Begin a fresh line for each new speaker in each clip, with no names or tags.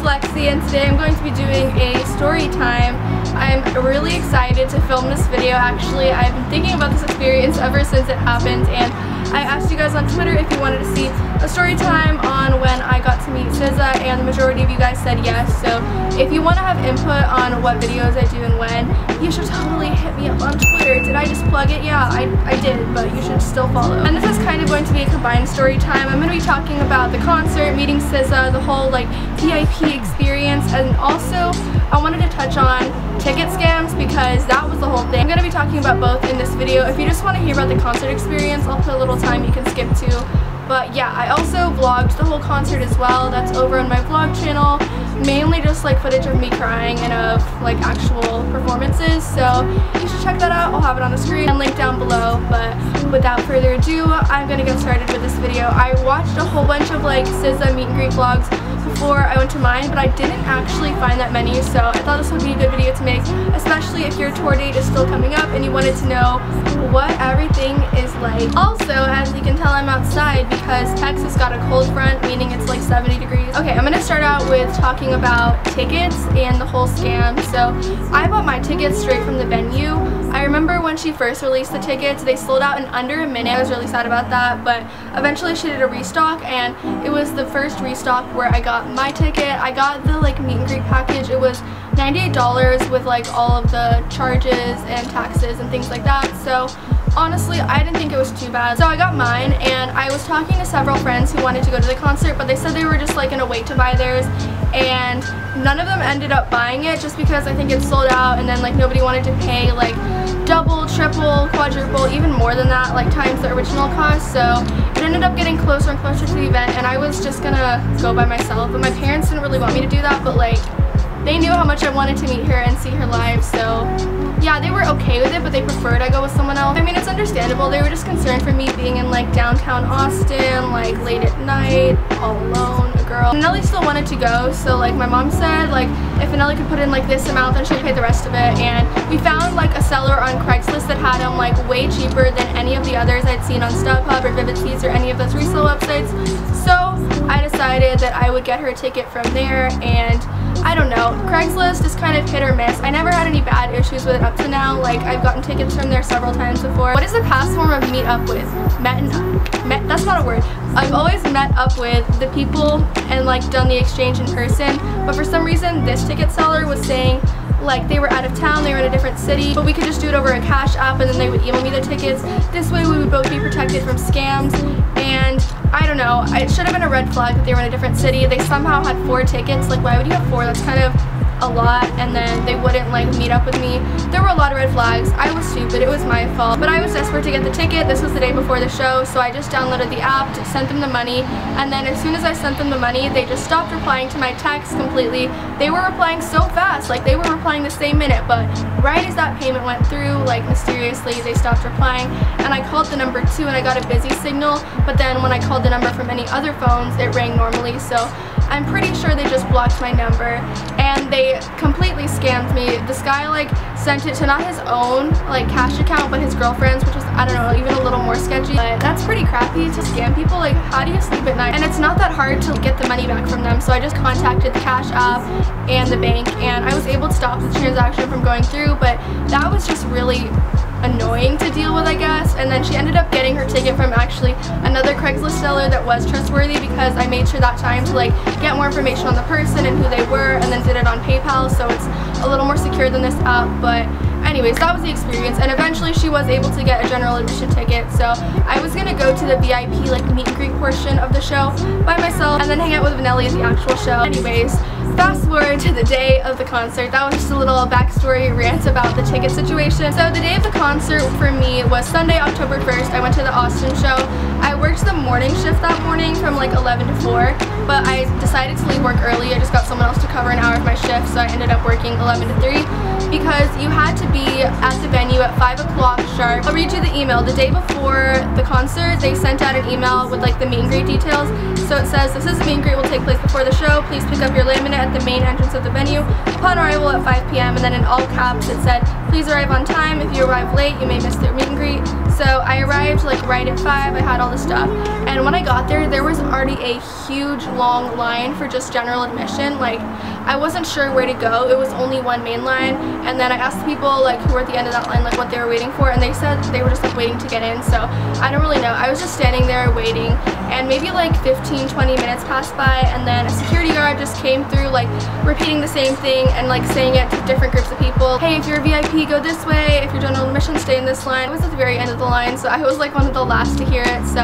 Lexi, and today I'm going to be doing a story time. I'm really excited to film this video. Actually, I've been thinking about this experience ever since it happened, and I asked you guys on Twitter if you wanted to see a story time on when I got to meet SZA, and the majority of you guys said yes. So if you want to have input on what videos I do and when, you should totally hit me up on Twitter. Did I just plug it? Yeah, I did, but you should still follow. And this is kind of going to be a combined story time. I'm going to be talking about the concert, meeting SZA, the whole like VIP experience, and also I wanted to touch on ticket scams because that was the whole thing. I'm going to be talking about both in this video. If you just want to hear about the concert experience, I'll put a little time you can skip to. But yeah, I also vlogged the whole concert as well. That's over on my vlog channel. Mainly just like footage of me crying and of like actual performances. So you should check that out. I'll have it on the screen and link down below. But without further ado, I'm gonna get started with this video. I watched a whole bunch of like SZA meet and greet vlogs before I went to mine, but I didn't actually find that many, so I thought this would be a good video to make, especially if your tour date is still coming up and you wanted to know what everything is like. Also, as you can tell, I'm outside because Texas got a cold front, meaning it's like 70 degrees. Okay, I'm gonna start out with talking about tickets and the whole scam. So I bought my tickets straight from the venue. I remember when she first released the tickets, they sold out in under a minute. I was really sad about that, but eventually she did a restock, and it was the first restock where I got my ticket. I got the like meet and greet package. It was $98 with like all of the charges and taxes and things like that. So honestly, I didn't think it was too bad. So I got mine, and I was talking to several friends who wanted to go to the concert, but they said they were just like gonna wait to buy theirs, and none of them ended up buying it just because I think it sold out, and then like nobody wanted to pay like double, triple, quadruple, even more than that, like times the original cost. So it ended up getting closer and closer to the event, and I was just gonna go by myself, but my parents didn't really want me to do that, but like they knew how much I wanted to meet her and see her live, so yeah, they were okay with it, but they preferred I go with someone else. I mean, it's understandable. They were just concerned for me being in like downtown Austin, like late at night, all alone, a girl. Nelly still wanted to go, so like my mom said, like if Nelly could put in like this amount, then she'd pay the rest of it. And we found like a seller on Craigslist that had them like way cheaper than any of the others I'd seen on StubHub or Vivid Seats or any of those resale websites. So I decided that I would get her a ticket from there, and I don't know, Craigslist is kind of hit or miss. I never had any bad issues with it up to now. Like, I've gotten tickets from there several times before. What is the past form of meet up with? That's not a word. I've always met up with the people and like done the exchange in person, but for some reason this ticket seller was saying like they were out of town, they were in a different city, but we could just do it over a Cash App, and then they would email me the tickets. This way we would both be protected from scams. And I don't know, it should have been a red flag that they were in a different city. They somehow had 4 tickets. Like, why would you have 4? That's kind of a lot. And then they wouldn't like meet up with me. There were a lot of red flags. I was stupid. It was my fault. But I was desperate to get the ticket. This was the day before the show, so I just downloaded the app, sent them the money, and then as soon as I sent them the money, they just stopped replying to my texts completely. They were replying so fast, like they were replying the same minute, but right as that payment went through, like mysteriously they stopped replying. And I called the number too, and I got a busy signal, but then when I called the number from any other phones, it rang normally. So I'm pretty sure they just blocked my number, and they completely scammed me. This guy like sent it to not his own like cash account, but his girlfriend's, which is, I don't know, even a little more sketchy. But that's pretty crappy to scam people. Like, how do you sleep at night? And it's not that hard to get the money back from them, so I just contacted the Cash App and the bank, and I was able to stop the transaction from going through, but that was just really annoying to deal with, I guess. And then she ended up getting her ticket from actually another Craigslist seller that was trustworthy, because I made sure that time to like get more information on the person and who they were, and then did it on PayPal, so it's a little more secure than this app. But anyways, that was the experience, and eventually she was able to get a general admission ticket. So I was gonna go to the VIP like meet and greet portion of the show by myself and then hang out with Nelly at the actual show. Anyways, fast forward to the day of the concert. That was just a little backstory rant about the ticket situation. So the day of the concert for me was Sunday, October 1st. I went to the Austin show. I worked the morning shift that morning from like 11 to 4, but I decided to leave work early. I just got someone else to cover an hour of my shift, so I ended up working 11 to 3 because you had to be at the venue at 5 o'clock sharp. I'll read you the email. The day before the concert, they sent out an email with like the meet and greet details. So it says, "This is a meet and greet will take place before the show. Please pick up your laminate at the main entrance of the venue upon arrival at 5 p.m. And then in all caps it said, "Please arrive on time. If you arrive late, you may miss the meet and greet." So I arrived like right at 5, I had all the stuff, and when I got there, there was already a huge long line for just general admission. Like, I wasn't sure where to go. It was only one main line, and then I asked the people like who were at the end of that line like what they were waiting for, and they said they were just like waiting to get in. So I don't really know. I was just standing there waiting, and maybe like 15-20 minutes passed by, and then a security guard just came through like repeating the same thing and like saying it to different groups of people. Hey, if you're a VIP, go this way. If you're general admission, stay in this line. I was at the very end of the line, so I was like one of the last to hear it. So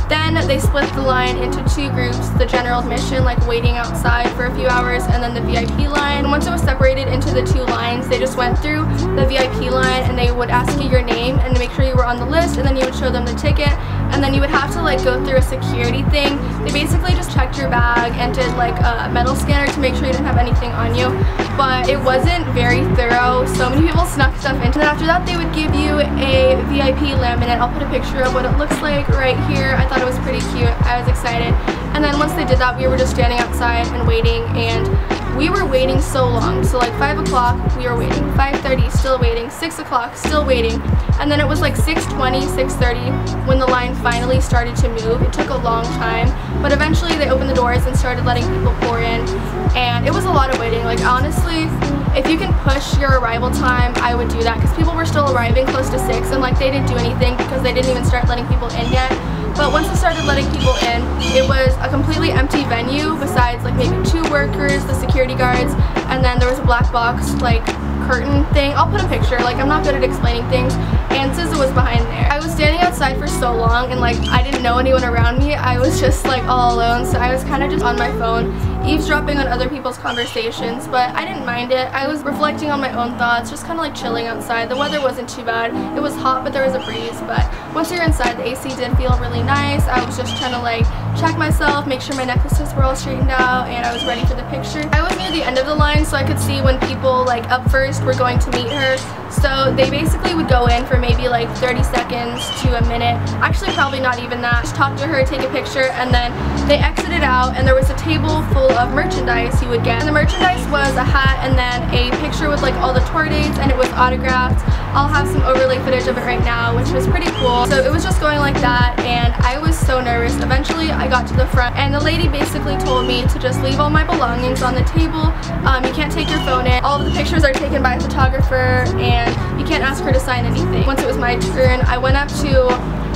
then they split the line into 2 groups, the general admission like waiting outside for a few hours, and then the VIP line. And once it was separated into the 2 lines, they just went through the VIP line and they would ask you your name and to make sure you were on the list, and then you would show them the ticket, and then you would have to like go through a security thing. They basically just checked your bag and did like a metal scanner to make sure you didn't have anything on you, but it wasn't very thorough. So many people snuck stuff in. And then after that, they would give you a VIP laminate. I'll put a picture of what it looks like right here. I thought it was pretty cute. I was excited. And then once they did that, we were just standing outside and waiting, and we were waiting so long. So like 5 o'clock, we were waiting, 5:30, still waiting, 6 o'clock, still waiting, and then it was like 6:20, 6:30 when the line finally started to move. It took a long time, but eventually they opened the doors and started letting people pour in, and it was a lot of waiting. Like, honestly, if you can push your arrival time, I would do that, because people were still arriving close to 6, and like they didn't do anything because they didn't even start letting people in yet. But once they started letting people in, it was a completely empty venue besides like maybe 2 workers, the security guards, and then there was a black box like curtain thing. I'll put a picture. Like, I'm not good at explaining things, and SZA was behind there. I was standing outside for so long, and like I didn't know anyone around me. I was just like all alone, so I was kind of just on my phone eavesdropping on other people's conversations, but I didn't mind it. I was reflecting on my own thoughts, just kind of like chilling outside. The weather wasn't too bad. It was hot, but there was a breeze. But once you're inside, the AC did feel really nice. I was just trying to like check myself, make sure my necklaces were all straightened out, and I was ready for the picture. I was near the end of the line, so I could see when people like up first were going to meet her. So they basically would go in for maybe like 30 seconds to a minute. Actually, probably not even that. Just talk to her, take a picture, and then they exited out, and there was a table full of merchandise you would get. And the merchandise was a hat and then a picture with like all the tour dates, and it was autographed. I'll have some overlay footage of it right now, which was pretty cool. So it was just going like that, and I was so nervous. Eventually I got to the front, and the lady basically told me to just leave all my belongings on the table. You can't take your phone in. All of the pictures are taken by a photographer, and you can't ask her to sign anything. Once it was my turn, I went up to,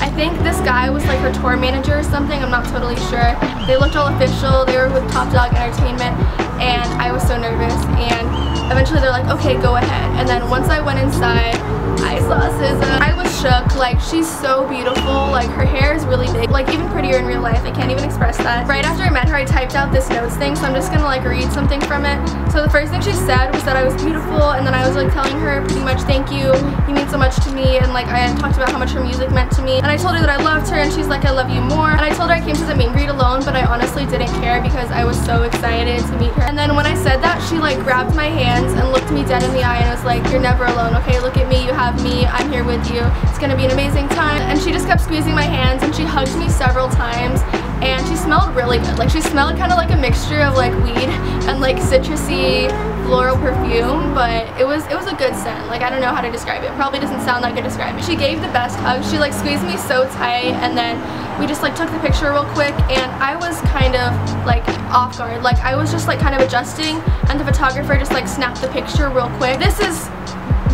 I think this guy was like her tour manager or something, I'm not totally sure. They looked all official, they were with Top Dog Entertainment, and I was so nervous, and eventually they're like, okay, go ahead. And then once I went inside, I saw SZA. I was shook. Like, she's so beautiful. Like, her hair is really big, like even prettier in real life. I can't even express that. Right after I met her, I typed out this notes thing, so I'm just gonna like read something from it. So the first thing she said was that I was beautiful, and then I was like telling her pretty much, thank you, you mean so much to me, and like I had talked about how much her music meant to me, and I told her that I loved her, and she's like, I love you more. And I told her I came to the meet and greet alone, but I honestly didn't care because I was so excited to meet her. And then when I said that, she like grabbed my hands and looked me dead in the eye and was like, you're never alone, okay? Look at me, you have me, I'm here with you, it's gonna be an amazing time. And she just kept squeezing my hands, and she hugged me several times, and she smelled really good. Like, she smelled kind of like a mixture of like weed and like citrusy floral perfume, but it was a good scent. Like, I don't know how to describe it. Probably doesn't sound that good to describe it. She gave the best hug. She like squeezed me so tight, and then we just like took the picture real quick, and I was kind of like off guard. Like, I was just like kind of adjusting, and the photographer just like snapped the picture real quick. This is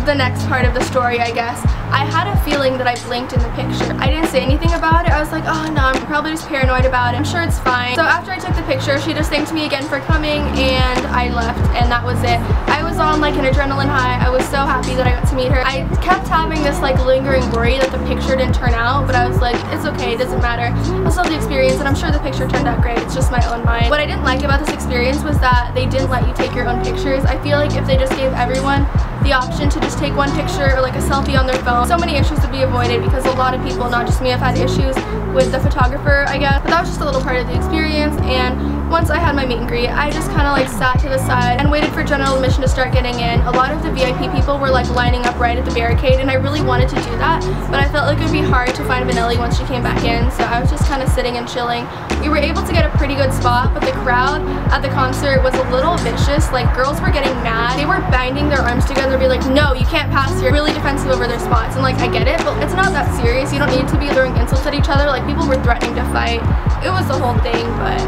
the next part of the story, I guess. I had a feeling that I blinked in the picture. I didn't say anything about it. I was like, oh no, I'm probably just paranoid about it. I'm sure it's fine. So after I took the picture, she just thanked me again for coming, and I left, and that was it. I was on like an adrenaline high. I was so happy that I got to meet her. I kept having this like lingering worry that the picture didn't turn out, but I was like, it's okay, it doesn't matter. I'll still have the experience, and I'm sure the picture turned out great. It's just my own mind. What I didn't like about this experience was that they didn't let you take your own pictures. I feel like if they just gave everyone the option to just take one picture or like a selfie on their phone, so many issues would be avoided, because a lot of people, not just me, have had issues with the photographer, I guess. But that was just a little part of the experience, and once I had my meet and greet, I just kind of like sat to the side and waited for general admission to start getting in. A lot of the VIP people were like lining up right at the barricade, and I really wanted to do that, but I felt like it would be hard to find Vanelli once she came back in, so I was just kind of sitting and chilling. We were able to get a pretty good spot, but the crowd at the concert was a little vicious. Like, girls were getting mad. They were binding their arms together and be like, no, you can't pass here. Really defensive over their spots. And like, I get it, but it's not that serious. You don't need to be throwing insults at each other. Like, people were threatening to fight. It was the whole thing, but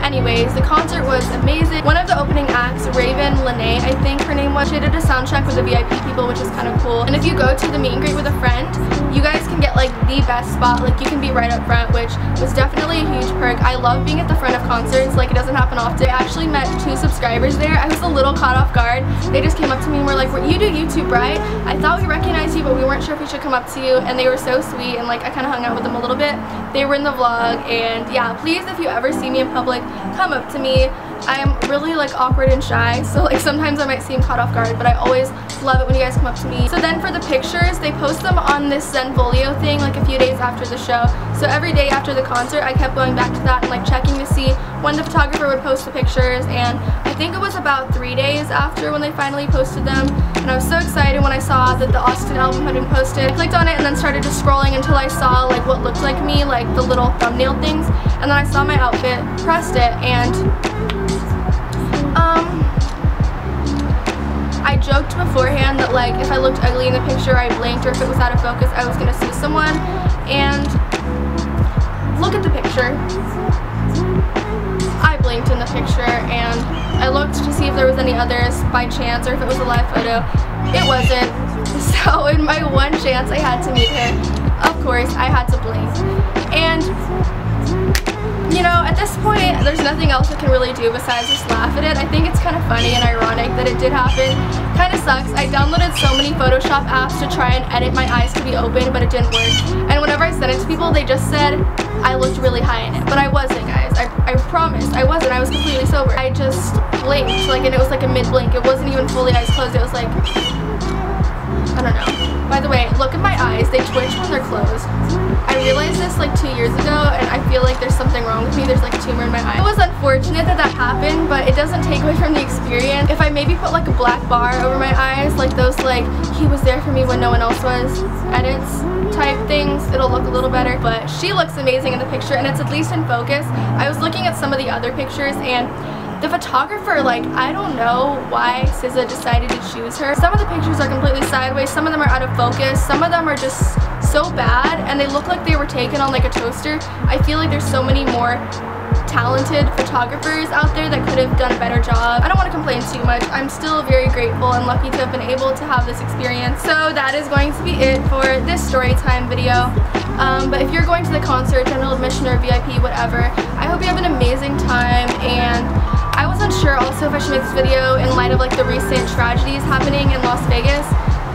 anyways, the concert was amazing. One of the opening acts, Raven Lene, I think her name was, she did a sound check with the VIP people, which is kind of cool. And if you go to the meet and greet with a friend, you guys can get like the best spot. Like, you can be right up front, which was definitely a huge perk. I love being at the front of concerts. Like, it doesn't happen often. I actually met 2 subscribers there. I was a little caught off guard. They just came up to me and were like, you do YouTube, right? I thought we recognized you, but we weren't sure if we should come up to you. And they were so sweet, and like, I kind of hung out with them a little bit. They were in the vlog, and yeah, please, if you ever see me in public, come up to me. I'm really like awkward and shy, so like sometimes I might seem caught off guard, but I always love it when you guys come up to me. So then for the pictures, they post them on this Zenfolio thing like a few days after the show. So every day after the concert, I kept going back to that and like checking to see when the photographer would post the pictures, and I think it was about 3 days after when they finally posted them, and I was so excited when I saw that the Austin album had been posted. I clicked on it and then started just scrolling until I saw like what looked like me, like the little thumbnail things, and then I saw my outfit, pressed it, and I joked beforehand that like if I looked ugly in the picture, I blinked, or if it was out of focus, I was gonna sue someone. And look at the picture. I blinked in the picture, and I looked to see if there was any others by chance, or if it was a live photo. It wasn't. So in my one chance I had to meet her, of course I had to blink. And you know, at this point, there's nothing else I can really do besides just laugh at it. I think it's kind of funny and ironic that it did happen. Kind of sucks. I downloaded so many Photoshop apps to try and edit my eyes to be open, but it didn't work. And whenever I sent it to people, they just said I looked really high in it. But I wasn't, guys. I promised. I wasn't. I was completely sober. I just blinked, like, and it was like a mid-blink. It wasn't even fully eyes closed. It was like, I don't know. By the way, look at my eyes. They twitch when they're closed. I realized this like 2 years ago, and I feel like there's something wrong with me. There's like a tumor in my eye. It was unfortunate that that happened, but it doesn't take away from the experience. If I maybe put like a black bar over my eyes, like those like he was there for me when no one else was edits type things, it'll look a little better. But she looks amazing in the picture, and it's at least in focus. I was looking at some of the other pictures, and the photographer, like, I don't know why SZA decided to choose her. Some of the pictures are completely sideways, some of them are out of focus, some of them are just so bad, and they look like they were taken on like a toaster. I feel like there's so many more talented photographers out there that could have done a better job. I don't want to complain too much. I'm still very grateful and lucky to have been able to have this experience. So that is going to be it for this story time video. But if you're going to the concert, general admission or VIP, whatever, I hope you have an amazing time. And I wasn't sure also if I should make this video in light of like the recent tragedies happening in Las Vegas,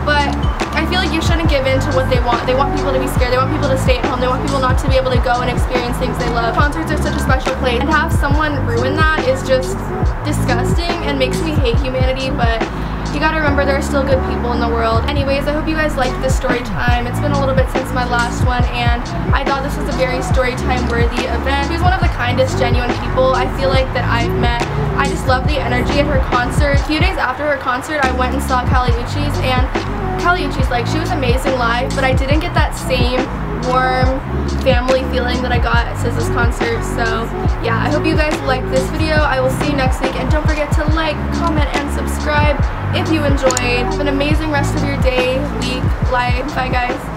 but I feel like you shouldn't give in to what they want. They want people to be scared. They want people to stay at home. They want people not to be able to go and experience things they love. Concerts are such a special place, and to have someone ruin that is just disgusting and makes me hate humanity, but you gotta remember there are still good people in the world. Anyways, I hope you guys liked this story time. It's been a little bit since my last one, and I thought this was a very story time worthy event. She was one of the kindest, genuine people I feel like that I've met. I just love the energy at her concert. A few days after her concert, I went and saw Kali Uchis, and Kali Uchis, like, she was amazing live, but I didn't get that same warm family feeling that I got at SZA's concert. So yeah, I hope you guys liked this video. I will see you next week, and don't forget to like, comment, and subscribe if you enjoyed. Have an amazing rest of your day, week, life. Bye guys.